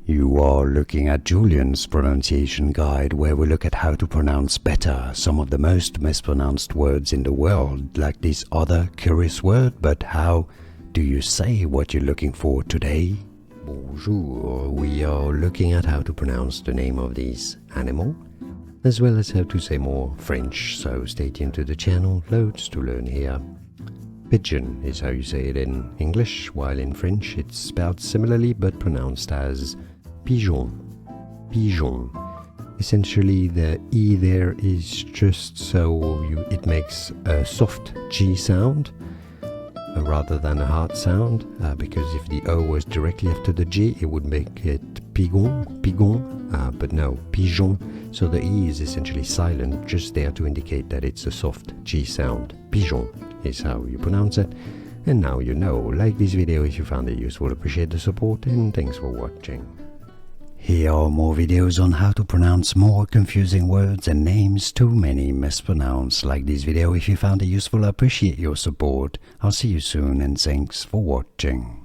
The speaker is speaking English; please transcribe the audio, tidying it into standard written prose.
You are looking at Julian's pronunciation guide, where we look at how to pronounce better some of the most mispronounced words in the world, like this other curious word. But how do you say what you're looking for today? Bonjour, we are looking at how to pronounce the name of this animal, as well as how to say more French, so stay tuned to the channel, loads to learn here. Pigeon is how you say it in English, while in French it's spelled similarly but pronounced as pigeon. Pigeon. Essentially the E there is just so it makes a soft G sound rather than a hard sound, because if the O was directly after the G it would make it pigeon, but no, pigeon. So the E is essentially silent, just there to indicate that it's a soft G sound. Pigeon is how you pronounce it. And now you know. Like this video if you found it useful, appreciate the support, and thanks for watching. Here are more videos on how to pronounce more confusing words and names too many mispronounced. Like this video if you found it useful, appreciate your support. I'll see you soon and thanks for watching.